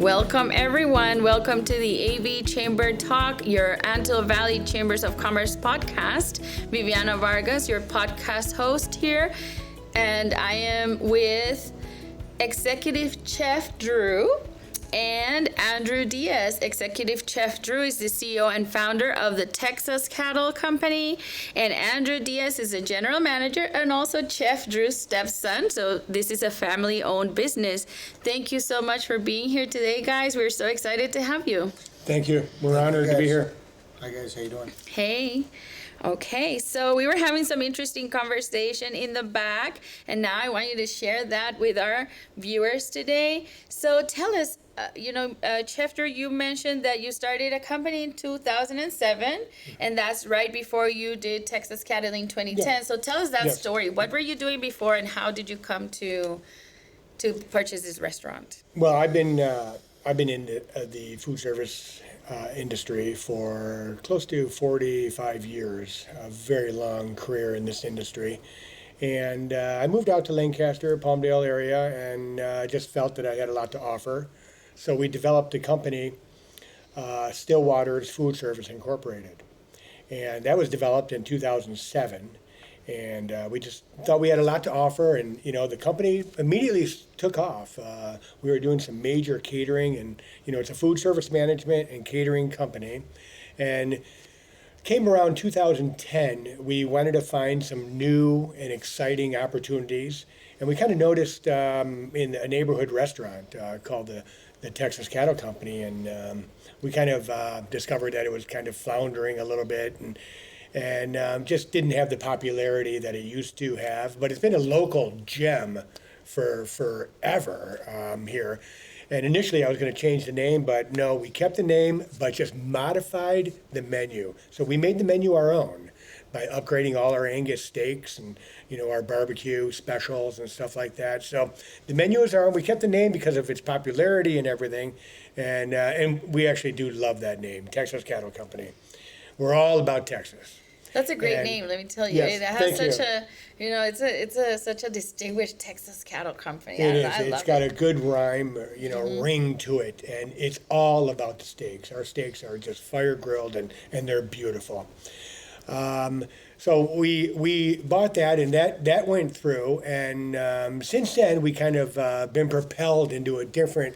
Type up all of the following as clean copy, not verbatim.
Welcome, everyone. Welcome to the AV ChamberTalk, your Antelope Valley Chambers of Commerce podcast. Viviana Vargas, your podcast host here. And I am with Executive Chef Drew and Andrew Diaz. Executive Chef Drew is the CEO and founder of the Texas Cattle Company, and Andrew Diaz is a general manager and also Chef Drew's stepson. So this is a family-owned business. Thank you so much for being here today, guys. We're so excited to have you. Thank you. We're honored to be here. Hi, guys. How you doing? Hey. Okay, so we were having some interesting conversation in the back, and now I want you to share that with our viewers today. So tell us, Chef Drew, you mentioned that you started a company in 2007, and that's right before you did Texas Cattle in 2010. Yeah. So tell us that Yes. story. What were you doing before, and how did you come to purchase this restaurant? Well, I've been in the food service industry for close to 45 years, a very long career in this industry. And I moved out to Lancaster, Palmdale area, and just felt that I had a lot to offer. So we developed a company, Stillwater's Food Service Incorporated. And that was developed in 2007. And we just thought we had a lot to offer, and the company immediately took off. We were doing some major catering, and it's a food service management and catering company. And came around 2010, we wanted to find some new and exciting opportunities, and we kind of noticed in a neighborhood restaurant called the Texas Cattle Company, and we kind of discovered that it was kind of floundering a little bit, and just didn't have the popularity that it used to have. But it's been a local gem for forever here. And initially I was going to change the name, but no, we kept the name, but just modified the menu. So we made the menu our own by upgrading all our Angus steaks and our barbecue specials and stuff like that. So the menu is our own. We kept the name because of its popularity and everything. And we actually do love that name, Texas Cattle Company. We're all about Texas. That's a great name, let me tell you. Yes, it has thank such it's such a distinguished Texas cattle company. It is. I It's love got it. a good rhyme, ring to it, and it's all about the steaks. Our steaks are just fire grilled, and they're beautiful. So we bought that, and that went through, and since then we kind of been propelled into a different,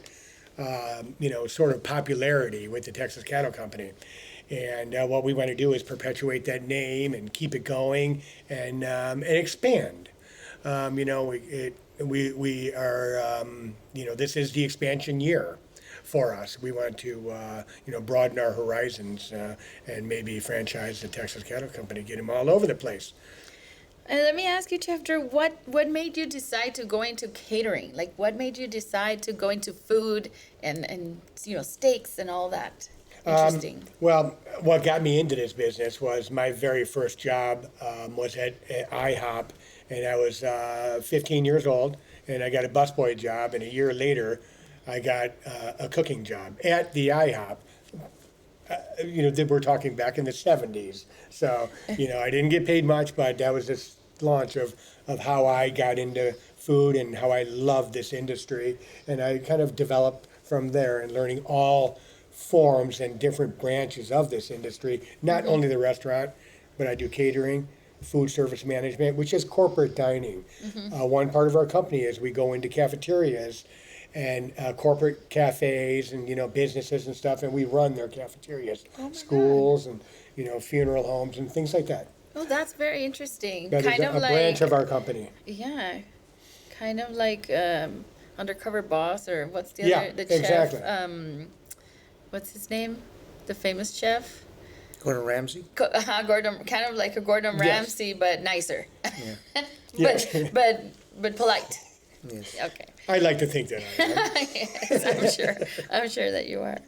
sort of popularity with the Texas Cattle Company. And what we want to do is perpetuate that name and keep it going and expand. We are, this is the expansion year for us. We want to, broaden our horizons and maybe franchise the Texas Cattle Company, get them all over the place. And let me ask you, Chef Drew, what made you decide to go into catering? Like, what made you decide to go into food and steaks and all that? Interesting. Well, what got me into this business was my very first job was at IHOP, and I was 15 years old, and I got a busboy job, and a year later, I got a cooking job at the IHOP. We're talking back in the 70s, so I didn't get paid much, but that was this launch of how I got into food and how I love this industry, and I kind of developed from there and learning all forms and different branches of this industry, not only the restaurant, but I do catering, food service management, which is corporate dining. One part of our company is we go into cafeterias and corporate cafes and businesses and stuff, and we run their cafeterias, schools and funeral homes and things like that. Oh, that's very interesting. That kind is of a like branch of our company. Yeah, kind of like Undercover Boss, or what's the Yeah, other the exactly. chef? What's his name? The famous chef. Gordon Ramsay? Gordon, kind of like a Gordon Yes. Ramsay, but nicer. Yeah. Yes. but polite. Yes. Okay. I like to think that I am. Yes, I'm sure that you are.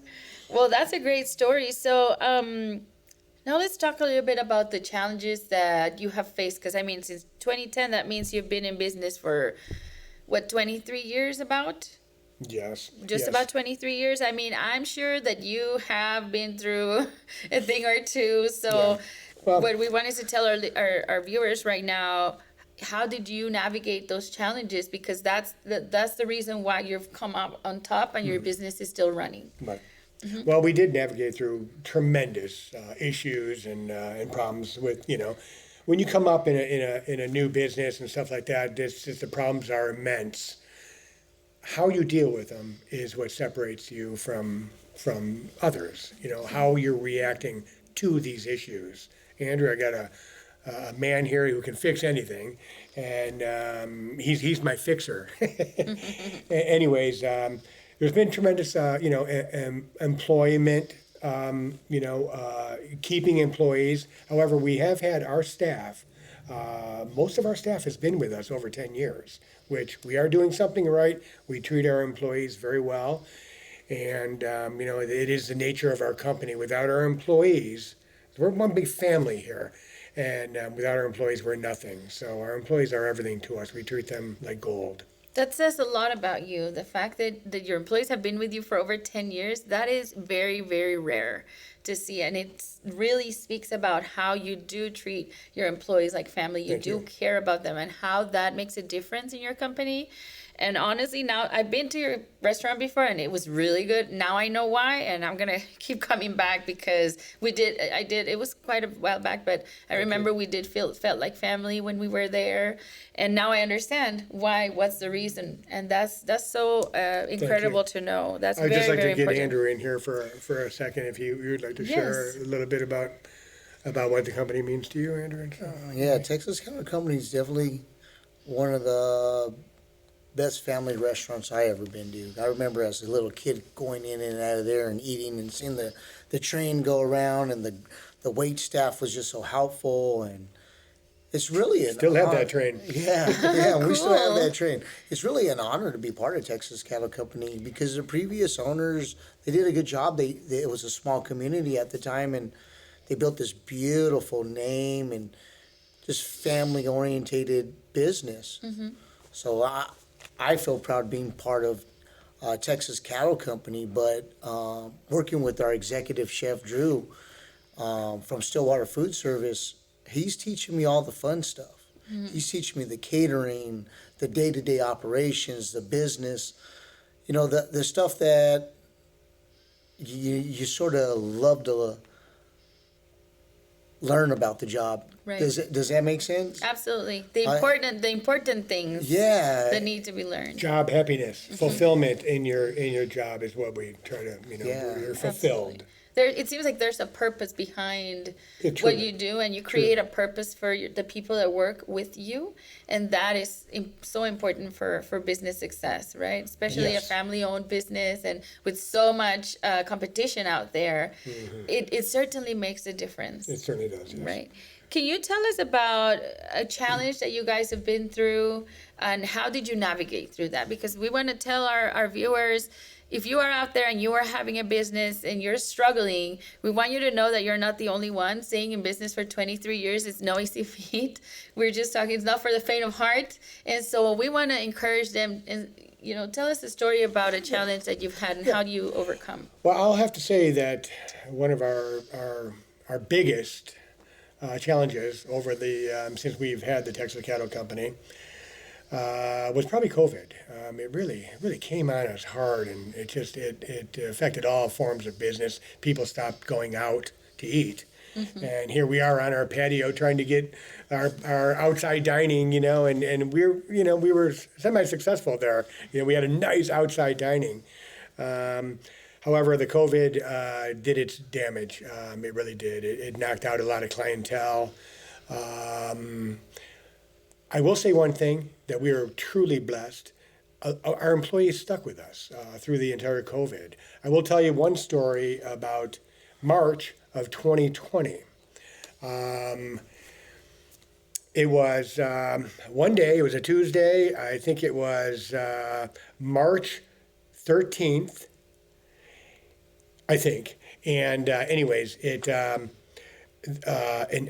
Well, that's a great story. So now let's talk a little bit about the challenges that you have faced. Because since 2010, that means you've been in business for 23 years about? Yes. Just yes. about 23 years. I'm sure that you have been through a thing or two. So Yeah. Well, what we wanted to tell our viewers right now, how did you navigate those challenges? Because that's the reason why you've come up on top and your business is still running. Right. Well, we did navigate through tremendous issues and problems with, when you come up in a new business and stuff like that, the problems are immense. How you deal with them is what separates you from others. How you're reacting to these issues. Andrew, I got a man here who can fix anything, and he's my fixer. Anyways, there's been tremendous, employment, keeping employees. However, we have had our staff. Most of our staff has been with us over 10 years, which we are doing something right. We treat our employees very well. And, it is the nature of our company. Without our employees, we're one big family here. And without our employees, we're nothing. So our employees are everything to us. We treat them like gold. That says a lot about you. The fact that your employees have been with you for over 10 years, that is very, very rare to see. And it really speaks about how you do treat your employees like family. You do care about them and how that makes a difference in your company. And honestly, now I've been to your restaurant before and it was really good. Now I know why, and I'm gonna keep coming back because it was quite a while back, but I remember we felt like family when we were there. And now I understand why, what's the reason. And that's so incredible to know. That's I'd very, just like very to get important. Andrew in here for a second, if you would like to share a little bit about what the company means to you, Andrew. Yeah, Texas Cattle Company is definitely one of the best family restaurants I ever been to. I remember as a little kid going in and out of there and eating and seeing the train go around, and the wait staff was just so helpful, and it's really an Still have honor. that train. Yeah, we still have Cool. that train. It's really an honor to be part of Texas Cattle Company because the previous owners, they did a good job. It was a small community at the time, and they built this beautiful name and just family orientated business. So I feel proud being part of Texas Cattle Company, but working with our executive chef, Drew, from Stillwater Food Service, he's teaching me all the fun stuff. He's teaching me the catering, the day-to-day operations, the business, the stuff that you sort of love to learn about the job. Right. Does that make sense? Absolutely. The important things Yeah. that need to be learned. Job happiness, fulfillment in your job is what we try to, Yeah. you're fulfilled. It seems like there's a purpose behind Yeah, true. what you do, and you create a purpose for the people that work with you, and that is so important for business success, right? Especially Yes. a family-owned business, and with so much competition out there, it certainly makes a difference. It certainly does, yes. Right. Can you tell us about a challenge that you guys have been through, and how did you navigate through that? Because we want to tell our viewers, if you are out there and you are having a business and you're struggling, we want you to know that you're not the only one. Staying in business for 23 years is no easy feat. We're just talking, it's not for the faint of heart. And so we want to encourage them and, tell us a story about a challenge that you've had and how do you overcome. Well, I'll have to say that one of our biggest challenges over since we've had the Texas Cattle Company was probably COVID. It really came on us hard, and it affected all forms of business. People stopped going out to eat. And here we are on our patio trying to get our outside dining, and we were semi-successful there. We had a nice outside dining. However, the COVID did its damage. It really did. It knocked out a lot of clientele. I will say one thing, that we are truly blessed. Our employees stuck with us through the entire COVID. I will tell you one story about March of 2020. It was one day, it was a Tuesday, I think it was March 13th, I think. And anyways, an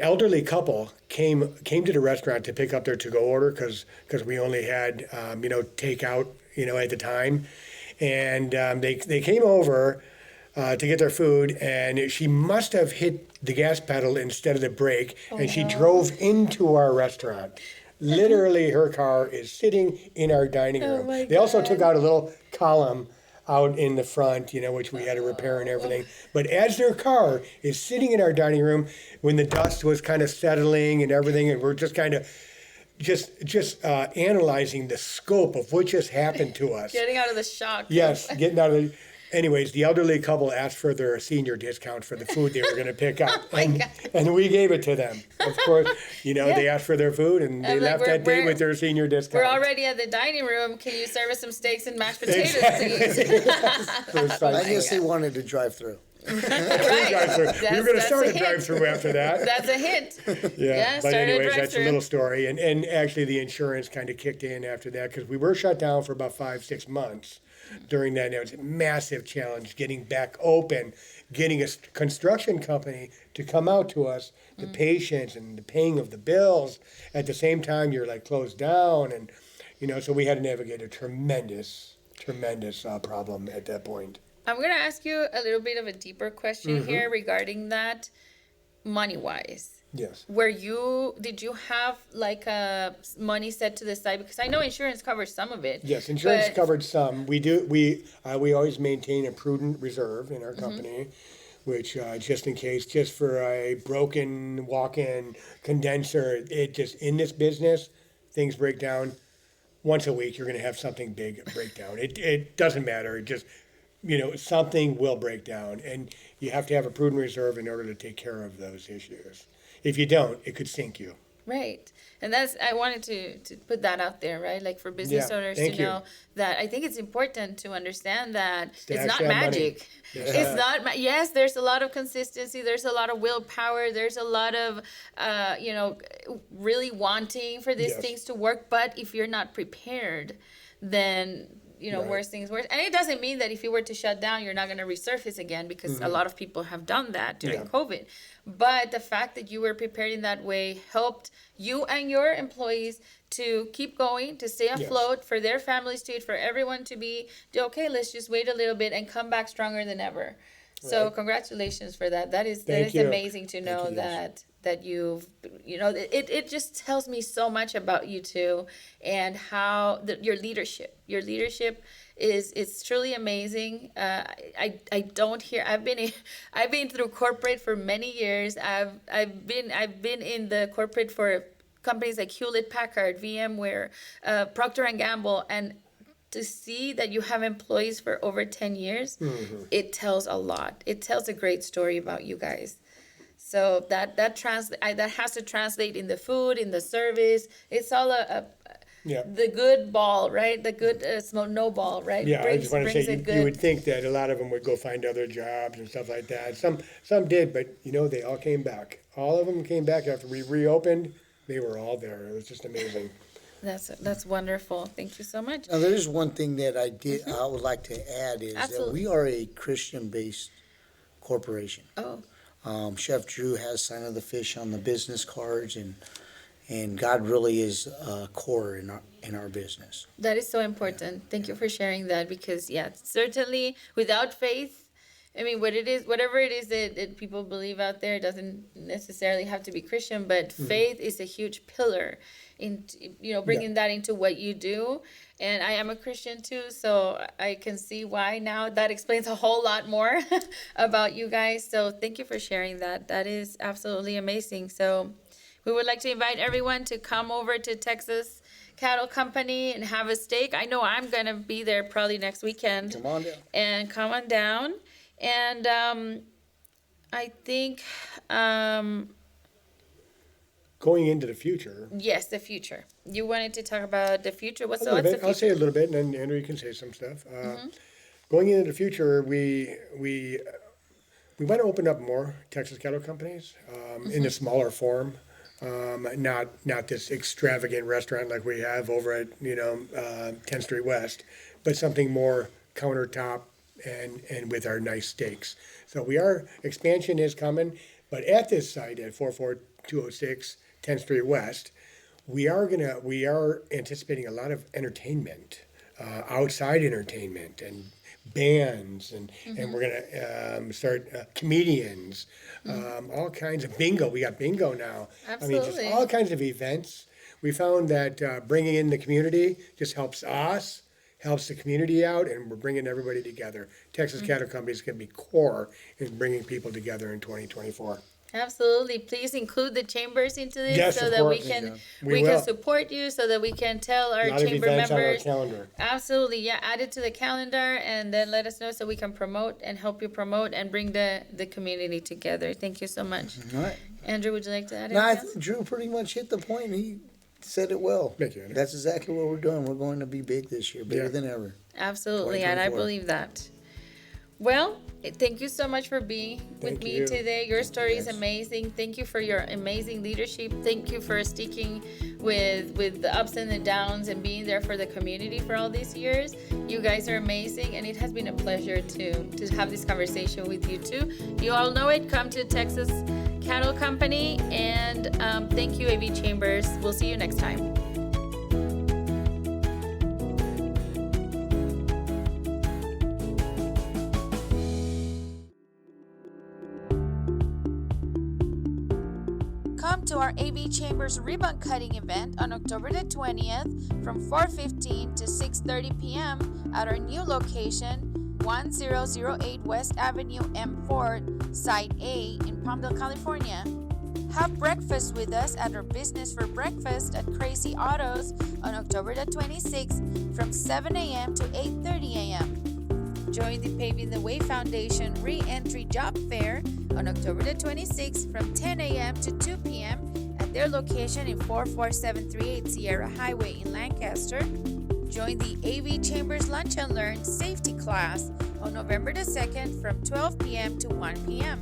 elderly couple came to the restaurant to pick up their to-go order because we only had takeout at the time, and they came over to get their food, and she must have hit the gas pedal instead of the brake, and she drove into our restaurant. Literally, her car is sitting in our dining room. my They also God. took out a little column out in the front, which we had to repair and everything. But as their car is sitting in our dining room, when the dust was kind of settling and everything, and we're just kind of analyzing the scope of what just happened to us. Getting out of the shock. Yes, getting out of the. Anyways, the elderly couple asked for their senior discount for the food they were going to pick up, and we gave it to them. Of course, they asked for their food, and they I'm like, left that day with their senior discount. We're already at the dining room. Can you serve us some steaks and mashed potatoes, Exactly. please? I guess they wanted to drive through. Right. We were going to That's start a a hint. drive-through after that. That's a hint. Yeah, but started a anyways, that's a drive-through. little story. And actually the insurance kind of kicked in after that because we were shut down for about 5-6 months during that. And it was a massive challenge getting back open, getting a construction company to come out to us, the patients and the paying of the bills. At the same time, you're like closed down. And, so we had to navigate a tremendous problem at that point. I'm going to ask you a little bit of a deeper question here regarding that, money-wise. Yes. Did you have like a money set to the side? Because I know insurance covers some of it. Yes, insurance but- covered some. We always maintain a prudent reserve in our company, which just in case, just for a broken walk-in condenser, in this business, things break down. Once a week, you're going to have something big break down. It doesn't matter. It just, something will break down, and you have to have a prudent reserve in order to take care of those issues. If you don't, it could sink you. Right. And I wanted to put that out there, right? Like for business Yeah, owners thank to you. know that I think it's important to understand that it's Stash not that money. magic. Yeah. It's not, yes, there's a lot of consistency. There's a lot of willpower. There's a lot of, really wanting for these Yes. things to work. But if you're not prepared, then Right. worse things worse. And it doesn't mean that if you were to shut down, you're not going to resurface again, because a lot of people have done that during Yeah. COVID. But the fact that you were prepared in that way helped you and your employees to keep going, to stay afloat, for their families to eat, for everyone to be okay. Let's just wait a little bit and come back stronger than ever. So Right. congratulations for that. That is Thank you. amazing to know you, yes. that you've, it just tells me so much about you two, and how your leadership is truly amazing. I don't hear, I've been through corporate for many years. I've been in the corporate for companies like Hewlett Packard, VMware, Procter and Gamble, and to see that you have employees for over 10 years, it tells a lot. It tells a great story about you guys. So that has to translate in the food, in the service. It's all the good ball, right? The good snowball, right? Yeah, I just want to say, brings you would think that a lot of them would go find other jobs and stuff like that. Some did, but they all came back. All of them came back after we reopened. They were all there. It was just amazing. That's wonderful. Thank you so much. Now, there's one thing that I would like to add is Absolutely. that we are a Christian-based corporation. Oh, Chef Drew has Sign of the Fish on the business cards, and God really is core in our business. that is so important. Thank you for sharing that, because certainly without faith, I mean, whatever it is that people believe out there, doesn't necessarily have to be Christian, but faith is a huge pillar in, bringing that into what you do. And I am a Christian too, so I can see why now. That explains a whole lot more about you guys. So thank you for sharing that. That is absolutely amazing. So we would like to invite everyone to come over to Texas Cattle Company and have a steak. I know I'm going to be there probably next weekend. Come on down. And come on down. And I think, Going into the future, yes, the future. You wanted to talk about the future. What's the I'll say future? a little bit, and then Andrew, you can say some stuff. Going into the future, we want to open up more Texas cattle companies in a smaller form. Not this extravagant restaurant like we have over at 10th Street West, but something more countertop and with our nice steaks. So expansion is coming, but at this site at 44206 10th Street West, we are anticipating a lot of entertainment, outside entertainment and bands, and we're gonna start comedians, all kinds of bingo. We got bingo now. I mean, Absolutely. just all kinds of events. we found that bringing in the community just helps us, helps the community out, and we're bringing everybody together. Texas Cattle Company is going to be core in bringing people together in 2024. Absolutely. Please include the chambers into this Yes, so of that we course. can We we will. can support you, so that we can tell our A lot of chamber events on our members. calendar. Absolutely. Yeah, add it to the calendar and then let us know so we can promote and help you promote and bring the community together. Thank you so much. All right. Andrew, would you like to add No, I anything else? think Drew pretty much hit the point. He said it well. Thank you, Andrew. That's exactly what we're doing. We're going to be big this year, bigger Yeah. than ever. Absolutely, and I 2024. believe that. Well, thank you so much for being with Thank me you. today. Your story is Yes. amazing. Thank you for your amazing leadership. Thank you for sticking with the ups and the downs and being there for the community for all these years. You guys are amazing, and it has been a pleasure to have this conversation with you too. You all know it. Come to Texas Cattle Company, and thank you, AV Chambers. We'll see you next time. Come to our AV Chambers ribbon cutting event on October the 20th from 4:15 to 6:30 p.m. at our new location, 1008 West Avenue M4, Site A in Palmdale, California. Have breakfast with us at our Business for Breakfast at Crazy Autos on October the 26th from 7 a.m. to 8:30 a.m. Join the Paving the Way Foundation Re-Entry Job Fair on October the 26th from 10 a.m. to 2 p.m. at their location in 44738 Sierra Highway in Lancaster. Join the AV Chambers Lunch and Learn Safety class on November the 2nd from 12 p.m. to 1 p.m.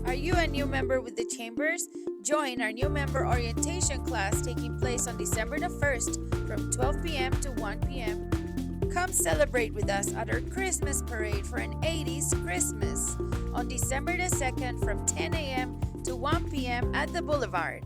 Are you a new member with the Chambers? Join our new member orientation class taking place on December the 1st from 12 p.m. to 1 p.m. Come celebrate with us at our Christmas parade for an 80s Christmas on December the 2nd from 10 a.m. to 1 p.m. at the Boulevard.